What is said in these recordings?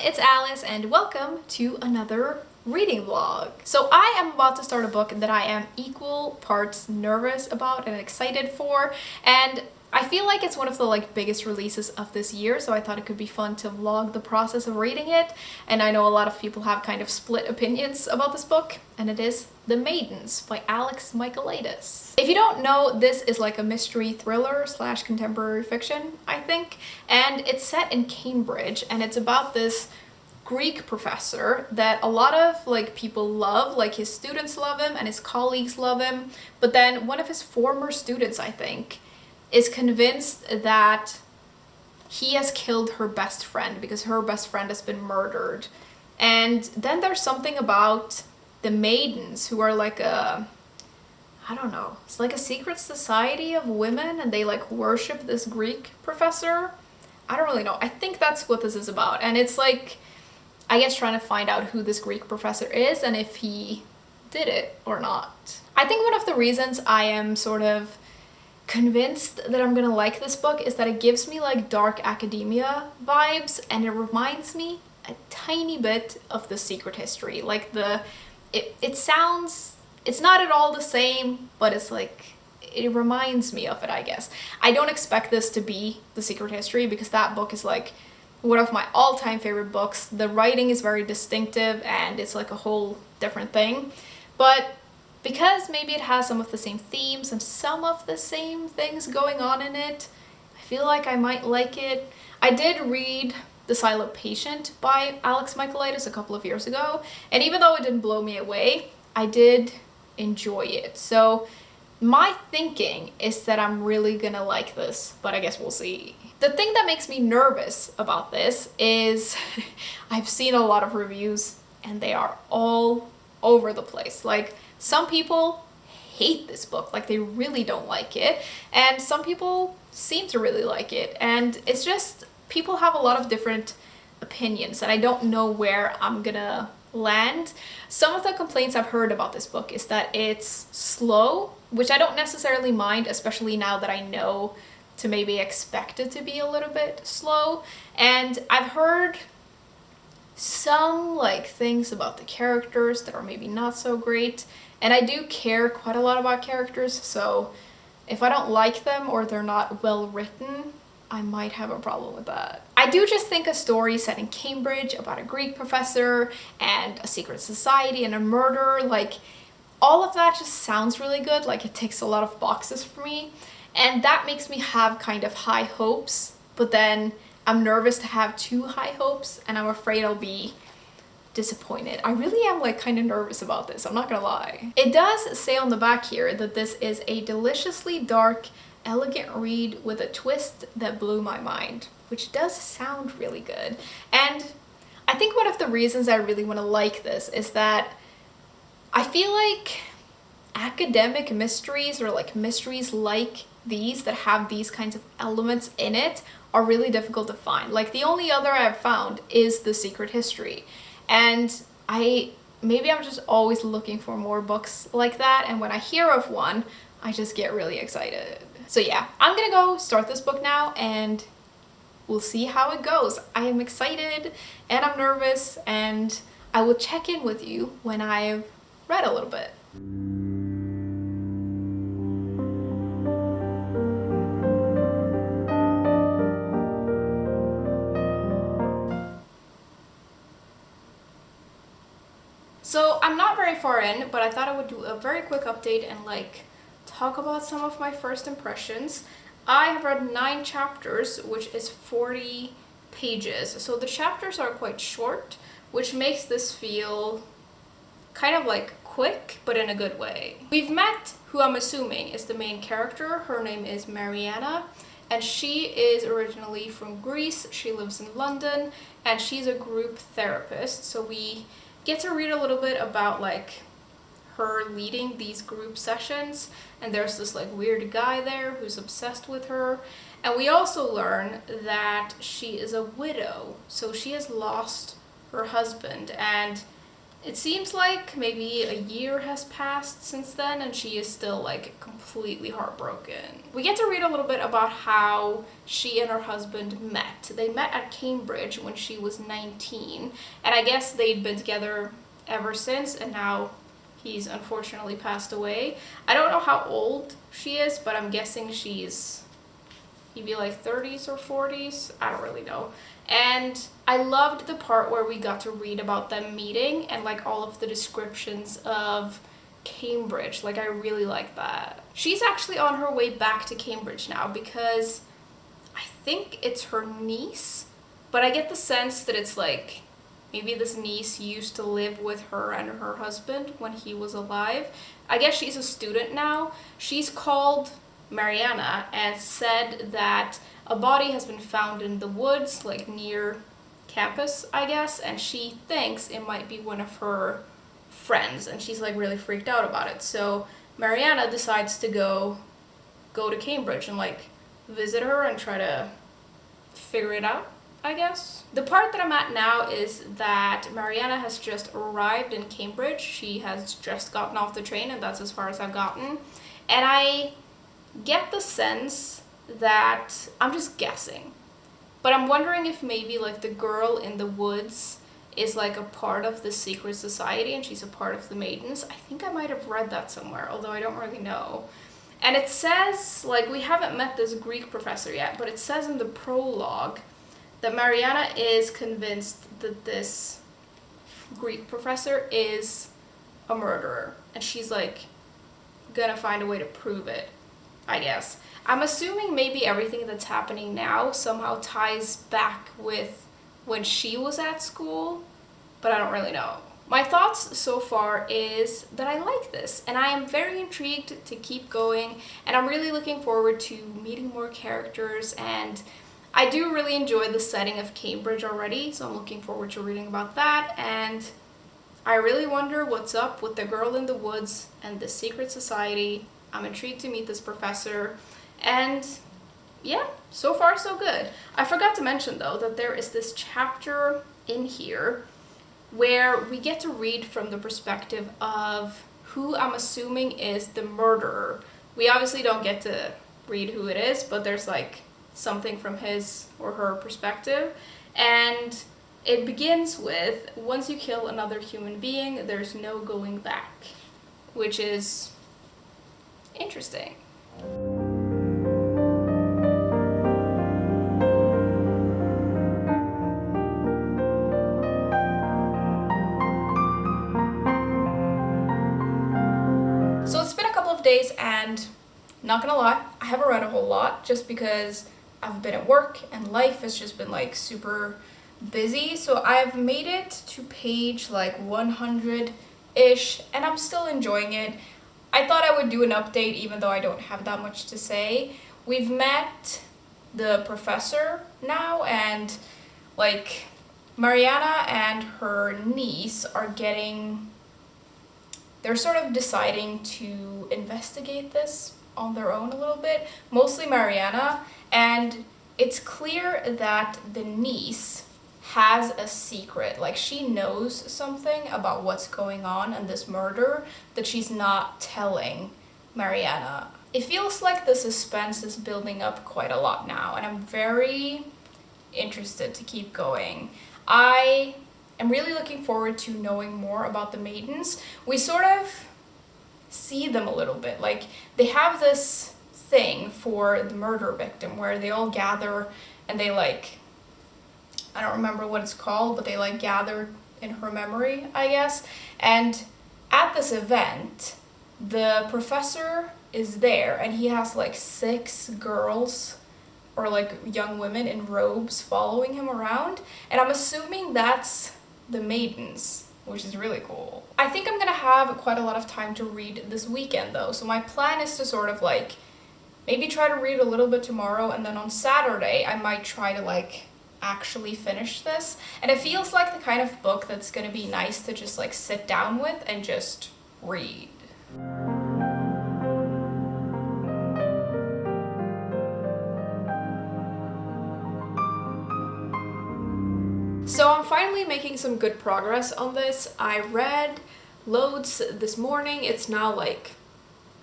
it's Alice and welcome to another reading vlog. So I am about to start a book that I am equal parts nervous about and excited for, and I feel like it's one of the biggest releases of this year, so I thought it could be fun to vlog the process of reading it. And I know a lot of people have kind of split opinions about this book, and it is The Maidens by Alex Michaelides. If you don't know, this is like a mystery thriller slash contemporary fiction, I think, and it's set in Cambridge, and it's about this Greek professor that a lot of people love, his students love him and his colleagues love him, but then one of his former students, I think, is convinced that he has killed her best friend because her best friend has been murdered. And then there's something about the Maidens, who are I don't know, it's like a secret society of women, and they worship this Greek professor. I don't really know. I think that's what this is about. And it's I guess trying to find out who this Greek professor is and if he did it or not. I think one of the reasons I am sort of convinced that I'm gonna like this book is that it gives me dark academia vibes, and it reminds me a tiny bit of The Secret History. It sounds, it's not at all the same, but it's it reminds me of it, I guess. I don't expect this to be The Secret History because that book is one of my all-time favorite books. The writing is very distinctive and it's a whole different thing, but because maybe it has some of the same themes and some of the same things going on in it, I feel like I might like it. I did read The Silent Patient by Alex Michaelides a couple of years ago, and even though it didn't blow me away, I did enjoy it. So my thinking is that I'm really gonna like this, but I guess we'll see. The thing that makes me nervous about this is I've seen a lot of reviews and they are all over the place. Some people hate this book, they really don't like it, and some people seem to really like it, and it's just people have a lot of different opinions, and I don't know where I'm gonna land. Some of the complaints I've heard about this book is that it's slow, which I don't necessarily mind, especially now that I know to maybe expect it to be a little bit slow. And I've heard some things about the characters that are maybe not so great, and I do care quite a lot about characters, so if I don't like them or they're not well written, I might have a problem with that. I do just think a story set in Cambridge about a Greek professor and a secret society and a murder, all of that just sounds really good. It ticks a lot of boxes for me, and that makes me have kind of high hopes, but then I'm nervous to have too high hopes, and I'm afraid I'll be disappointed. I really am kind of nervous about this, I'm not gonna lie. It does say on the back here that this is a deliciously dark, elegant read with a twist that blew my mind, which does sound really good. And I think one of the reasons I really want to like this is that I feel like academic mysteries, or mysteries like these that have these kinds of elements in it, are really difficult to find. The only other I've found is The Secret History, and maybe I'm just always looking for more books like that, and when I hear of one, I just get really excited. So yeah, I'm gonna go start this book now, and we'll see how it goes. I am excited and I'm nervous, and I will check in with you when I've read a little bit. So I'm not very far in, but I thought I would do a very quick update and talk about some of my first impressions. I have read 9 chapters, which is 40 pages. So the chapters are quite short, which makes this feel kind of quick, but in a good way. We've met who I'm assuming is the main character. Her name is Mariana, and she is originally from Greece. She lives in London, and she's a group therapist. So we get to read a little bit about her leading these group sessions, and there's this weird guy there who's obsessed with her. And we also learn that she is a widow, so she has lost her husband, and It seems like maybe a year has passed since then and she is still like completely heartbroken. We get to read a little bit about how she and her husband met. They met at Cambridge when she was 19, and I guess they'd been together ever since, and now he's unfortunately passed away. I don't know how old she is, but I'm guessing he'd be like 30s or 40s. I don't really know. And I loved the part where we got to read about them meeting and like all of the descriptions of Cambridge. Like, I really like that. She's actually on her way back to Cambridge now because I think it's her niece, but I get the sense that it's like maybe this niece used to live with her and her husband when he was alive. I guess she's a student now. She's called Mariana and said that a body has been found in the woods, like near campus, I guess, and she thinks it might be one of her friends, and she's like really freaked out about it. So Mariana decides to go to Cambridge and like visit her and try to figure it out, I guess. The part that I'm at now is that Mariana has just arrived in Cambridge. She has just gotten off the train, and that's as far as I've gotten. And I get the sense that, I'm just guessing, but I'm wondering if maybe like the girl in the woods is like a part of the secret society and she's a part of the Maidens. I think I might have read that somewhere, although I don't really know. And it says, like, we haven't met this Greek professor yet, but it says in the prologue that Mariana is convinced that this Greek professor is a murderer, and she's like gonna find a way to prove it, I guess. I'm assuming maybe everything that's happening now somehow ties back with when she was at school, but I don't really know. My thoughts so far is that I like this, and I am very intrigued to keep going, and I'm really looking forward to meeting more characters, and I do really enjoy the setting of Cambridge already, so I'm looking forward to reading about that, and I really wonder what's up with the girl in the woods and the secret society. I'm intrigued to meet this professor. And yeah, so far so good. I forgot to mention though that there is this chapter in here where we get to read from the perspective of who I'm assuming is the murderer. We obviously don't get to read who it is, but there's like something from his or her perspective. And it begins with, once you kill another human being, there's no going back, which is interesting. So it's been a couple of days, and not gonna lie, I haven't read a whole lot just because I've been at work and life has just been like super busy. So I've made it to page like 100-ish, and I'm still enjoying it. I thought I would do an update even though I don't have that much to say. We've met the professor now, and like Mariana and her niece are they're sort of deciding to investigate this on their own a little bit, mostly Mariana, and it's clear that the niece has a secret. Like, she knows something about what's going on in this murder that she's not telling Mariana. It feels like the suspense is building up quite a lot now, and I'm very interested to keep going. I am really looking forward to knowing more about the Maidens. We sort of see them a little bit. Like, they have this thing for the murder victim where they all gather and they like, I don't remember what it's called, but they like gather in her memory, I guess. And at this event, the professor is there and he has like 6 girls or like young women in robes following him around. And I'm assuming that's the Maidens, which is really cool. I think I'm gonna have quite a lot of time to read this weekend though. So my plan is to sort of like maybe try to read a little bit tomorrow, and then on Saturday I might try to like actually finish this. And it feels like the kind of book that's gonna be nice to just like sit down with and just read. So So I'm finally making some good progress on this. I read loads this morning. It's now like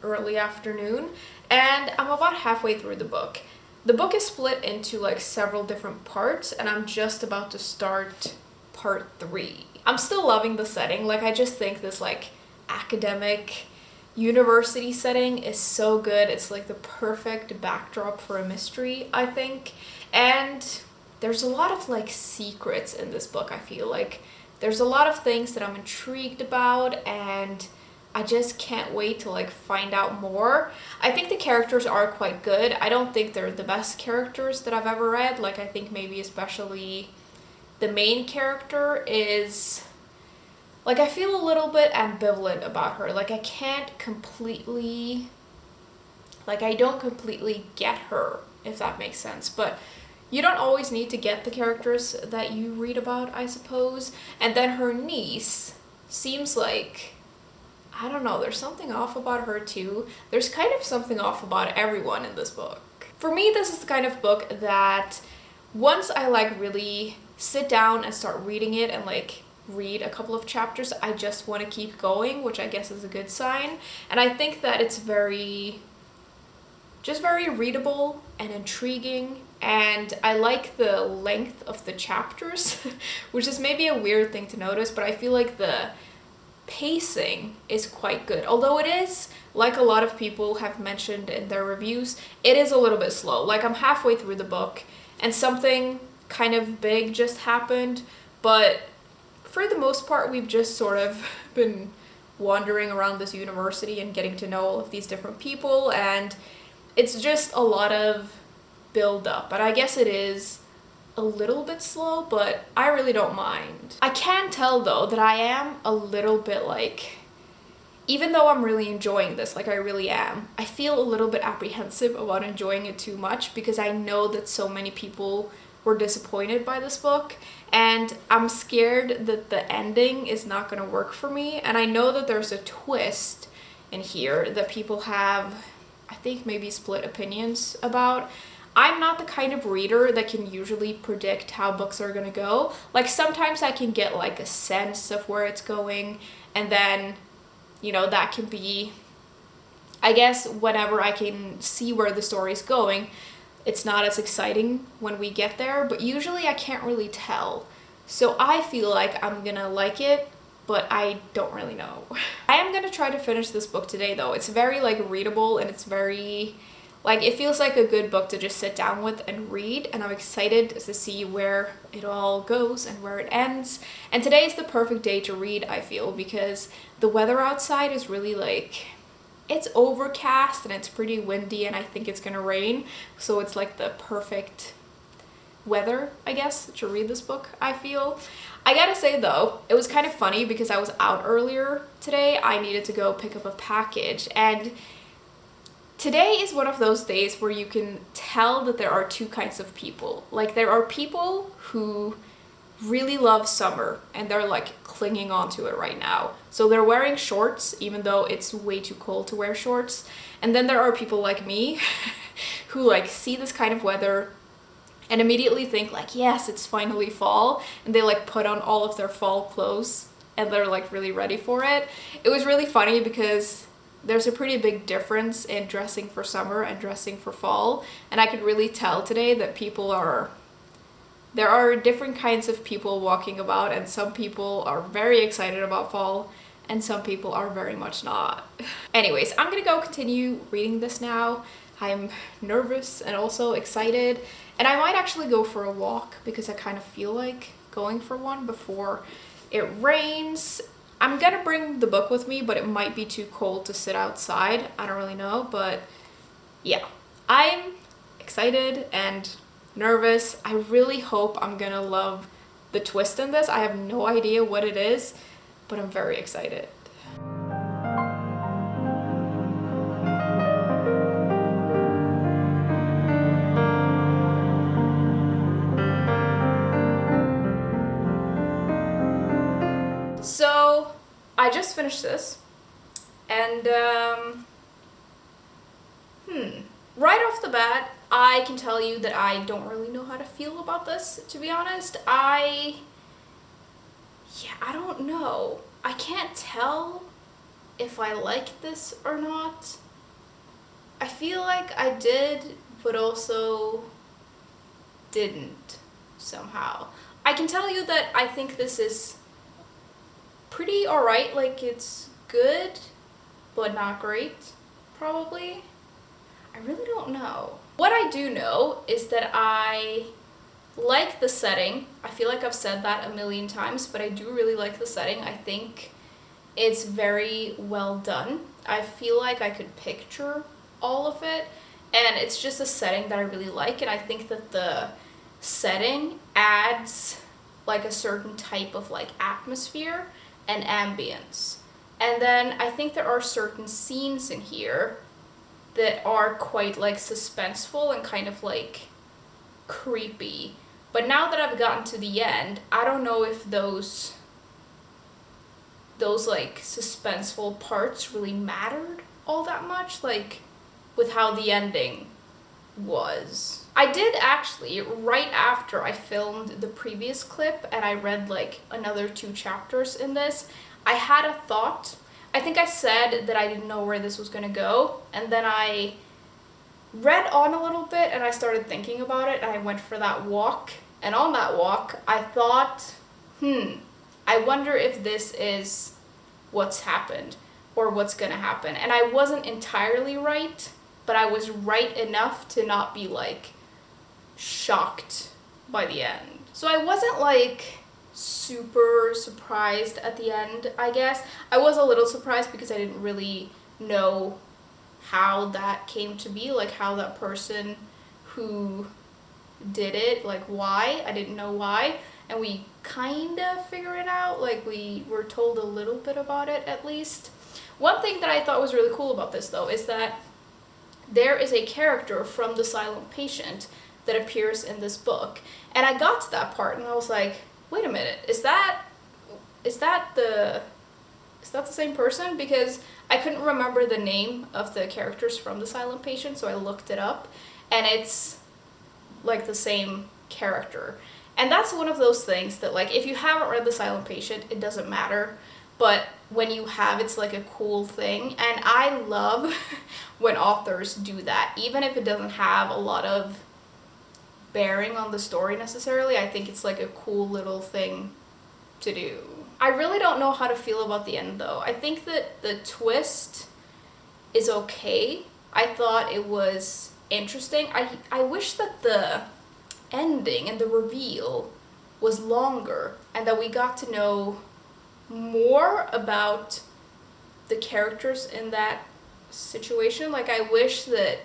early afternoon, and I'm about halfway through the book. The book is split into like several different parts, and I'm just about to start part 3. I'm still loving the setting. Like, I just think this like academic university setting is so good. It's like the perfect backdrop for a mystery, I think. And there's a lot of like secrets in this book. I feel like there's a lot of things that I'm intrigued about, and I just can't wait to like find out more. I think the characters are quite good. I don't think they're the best characters that I've ever read. Like, I think maybe especially the main character is, like, I feel a little bit ambivalent about her. Like, I don't completely get her, if that makes sense. But you don't always need to get the characters that you read about, I suppose. And then her niece seems like, I don't know, there's something off about her too. There's kind of something off about everyone in this book. For me, this is the kind of book that once I like really sit down and start reading it and like read a couple of chapters, I just want to keep going, which I guess is a good sign. And I think that it's very readable and intriguing, and I like the length of the chapters, which is maybe a weird thing to notice, but I feel like the pacing is quite good. Although it is, like a lot of people have mentioned in their reviews, it is a little bit slow. Like, I'm halfway through the book and something kind of big just happened, but for the most part we've just sort of been wandering around this university and getting to know all of these different people, and it's just a lot of build up. And I guess it is a little bit slow, but I really don't mind. I can tell though that I am a little bit like, even though I'm really enjoying this, like I really am, I feel a little bit apprehensive about enjoying it too much, because I know that so many people were disappointed by this book, and I'm scared that the ending is not going to work for me. And I know that there's a twist in here that people have, I think, maybe split opinions about. I'm not the kind of reader that can usually predict how books are gonna go. Like, sometimes I can get like a sense of where it's going, and then, you know, that can be, I guess, whenever I can see where the story's going, it's not as exciting when we get there, but usually I can't really tell. So I feel like I'm gonna like it, but I don't really know. I am gonna try to finish this book today though. It's very like readable, and it's very, like, it feels like a good book to just sit down with and read, and I'm excited to see where it all goes and where it ends. And today is the perfect day to read, I feel, because the weather outside is really like, it's overcast and it's pretty windy, and I think it's gonna rain. So it's like the perfect weather, I guess, to read this book, I feel. I gotta say though, it was kind of funny because I was out earlier today. I needed to go pick up a package, and today is one of those days where you can tell that there are two kinds of people. Like, there are people who really love summer and they're like clinging onto it right now. So they're wearing shorts even though it's way too cold to wear shorts. And then there are people like me who like see this kind of weather and immediately think like, yes, it's finally fall, and they like put on all of their fall clothes and they're like really ready for it. It was really funny because there's a pretty big difference in dressing for summer and dressing for fall, and I could really tell today that there are different kinds of people walking about, and some people are very excited about fall and some people are very much not. Anyways, I'm gonna go continue reading this now. I'm nervous and also excited, and I might actually go for a walk because I kind of feel like going for one before it rains. I'm gonna bring the book with me, but it might be too cold to sit outside. I don't really know, but yeah. I'm excited and nervous. I really hope I'm gonna love the twist in this. I have no idea what it is, but I'm very excited. So I just finished this, and right off the bat, I can tell you that I don't really know how to feel about this, to be honest. I don't know. I can't tell if I like this or not. I feel like I did, but also didn't somehow. I can tell you that I think this is pretty alright, like it's good, but not great, probably. I really don't know. What I do know is that I like the setting. I feel like I've said that a million times, but I do really like the setting. I think it's very well done. I feel like I could picture all of it, and it's just a setting that I really like, and I think that the setting adds like a certain type of like atmosphere and ambience. And then I think there are certain scenes in here that are quite like suspenseful and kind of like creepy. But now that I've gotten to the end, I don't know if those like suspenseful parts really mattered all that much, like with how the ending was. I did actually, right after I filmed the previous clip and I read like another 2 chapters in this, I had a thought. I think I said that I didn't know where this was gonna go, and then I read on a little bit and I started thinking about it, and I went for that walk, and on that walk I thought, I wonder if this is what's happened or what's gonna happen. And I wasn't entirely right, but I was right enough to not be like shocked by the end. So I wasn't like super surprised at the end, I guess. I was a little surprised because I didn't really know how that came to be, like how that person who did it, like why. I didn't know why, and we kind of figure it out, like we were told a little bit about it at least. One thing that I thought was really cool about this though is that there is a character from The Silent Patient that appears in this book, and I got to that part and I was like, wait a minute, is that the same person? Because I couldn't remember the name of the characters from The Silent Patient, so I looked it up, and it's like the same character. And that's one of those things that, like, if you haven't read The Silent Patient, it doesn't matter, but when you have, it's like a cool thing. And I love when authors do that, even if it doesn't have a lot of bearing on the story necessarily. I think it's like a cool little thing to do. I really don't know how to feel about the end though. I think that the twist is okay. I thought it was interesting. I wish that the ending and the reveal was longer and that we got to know more about the characters in that situation. Like, I wish that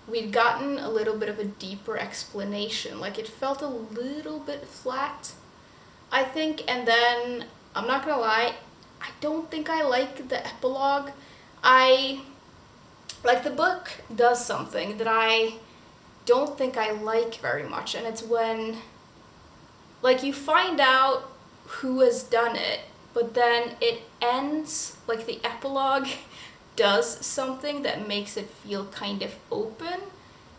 we'd gotten a little bit of a deeper explanation. Like, it felt a little bit flat, I think. And then, I'm not gonna lie, I don't think I like the epilogue. Like, the book does something that I don't think I like very much, and it's when, like, you find out who has done it, but then it ends, like, the epilogue does something that makes it feel kind of open,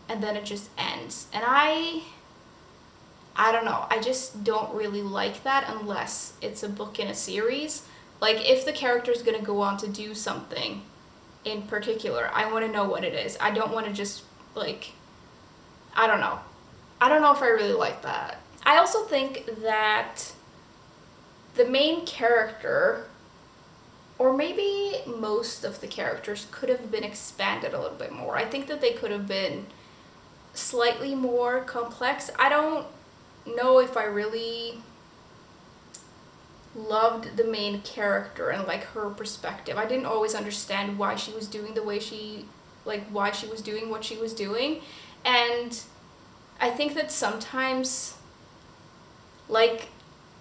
and then it just ends. And I don't know, I just don't really like that unless it's a book in a series. Like, if the character's gonna go on to do something in particular, I want to know what it is. I don't want to just, like, I don't know if I really like that. I also think that the main character, or maybe most of the characters, could have been expanded a little bit more. I think that they could have been slightly more complex. I don't know if I really loved the main character and like her perspective. I didn't always understand why she was doing the way she, like, why she was doing what she was doing. And I think that sometimes, like,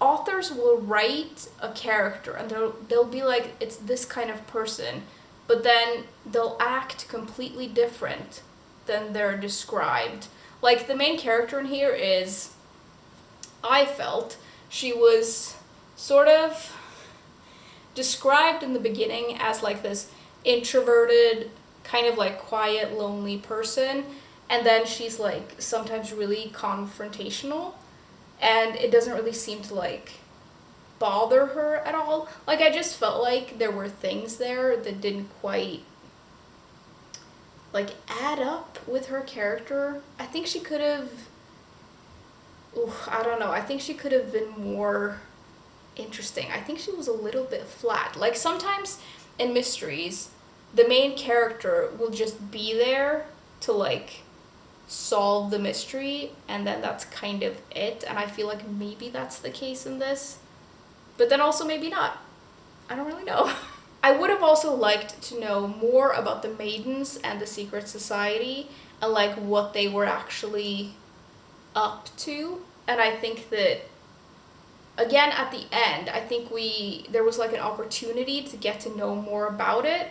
authors will write a character and they'll be like, it's this kind of person, but then they'll act completely different than they're described. Like, the main character in here is, I felt, she was sort of described in the beginning as like this introverted, kind of like quiet, lonely person, and then she's like sometimes really confrontational, and it doesn't really seem to like bother her at all. Like, I just felt like there were things there that didn't quite, like, add up with her character. I think she could have, I don't know, I think she could have been more interesting. I think she was a little bit flat. Like, sometimes in mysteries, the main character will just be there to, like, solve the mystery, and then that's kind of it. And I feel like maybe that's the case in this, but then also maybe not. I don't really know. I would have also liked to know more about the Maidens and the secret society, and like what they were actually up to. And I think that, again, at the end, I think there was like an opportunity to get to know more about it,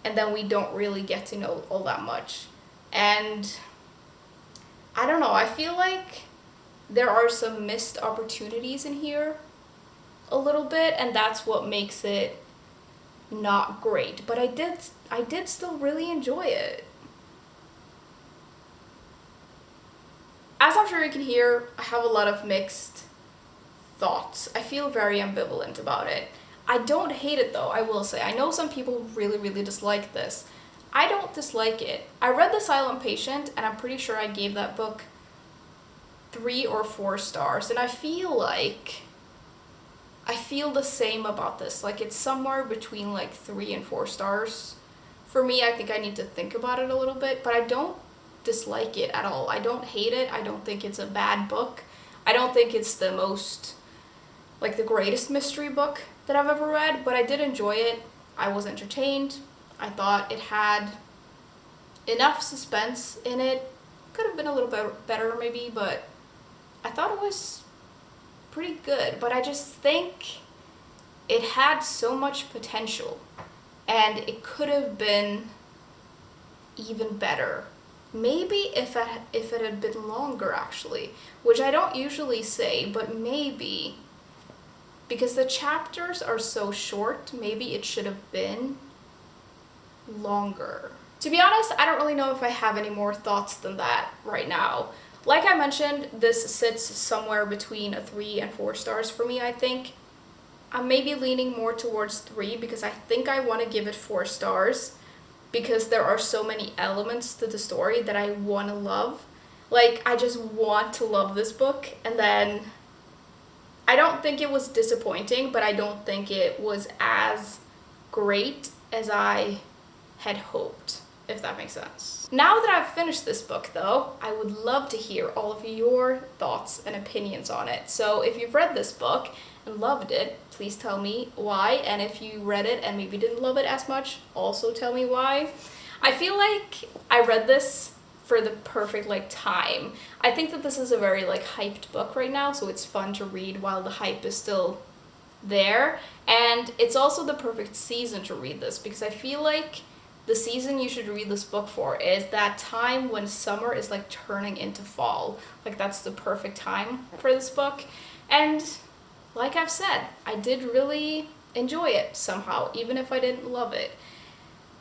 and then we don't really get to know all that much. And I don't know, I feel like there are some missed opportunities in here a little bit, and that's what makes it not great. But I did still really enjoy it. As I'm sure you can hear, I have a lot of mixed thoughts. I feel very ambivalent about it. I don't hate it though, I will say. I know some people really, really dislike this. I don't dislike it. I read The Silent Patient, and I'm pretty sure I gave that book 3 or 4 stars, and I feel the same about this. Like, it's somewhere between like 3 and 4 stars. For me, I think I need to think about it a little bit, but I don't dislike it at all. I don't hate it. I don't think it's a bad book. I don't think it's the most, like, the greatest mystery book that I've ever read, but I did enjoy it. I was entertained. I thought it had enough suspense in it. Could have been a little bit better maybe, but I thought it was pretty good. But I just think it had so much potential, and it could have been even better. Maybe if it had been longer, actually, which I don't usually say, but maybe because the chapters are so short, maybe it should have been longer. To be honest, I don't really know if I have any more thoughts than that right now. Like I mentioned, this sits somewhere between a 3 and 4 stars for me, I think. I'm maybe leaning more towards 3 because I think I want to give it 4 stars because there are so many elements to the story that I want to love. Like, I just want to love this book, and then I don't think it was disappointing, but I don't think it was as great as I had hoped, if that makes sense. Now that I've finished this book though, I would love to hear all of your thoughts and opinions on it. So if you've read this book and loved it, please tell me why, and if you read it and maybe didn't love it as much, also tell me why. I feel like I read this for the perfect like time. I think that this is a very like hyped book right now, so it's fun to read while the hype is still there, and it's also the perfect season to read this because I feel like the season you should read this book for is that time when summer is like turning into fall. Like, that's the perfect time for this book. And like I've said, I did really enjoy it somehow, even if I didn't love it.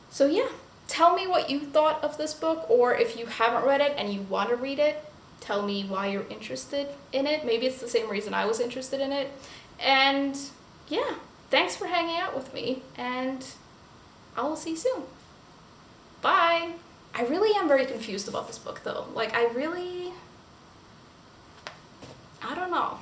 So yeah, tell me what you thought of this book, or if you haven't read it and you want to read it, tell me why you're interested in it. Maybe it's the same reason I was interested in it. And yeah, thanks for hanging out with me, and I will see you soon. Bye! I really am very confused about this book though. Like, I don't know.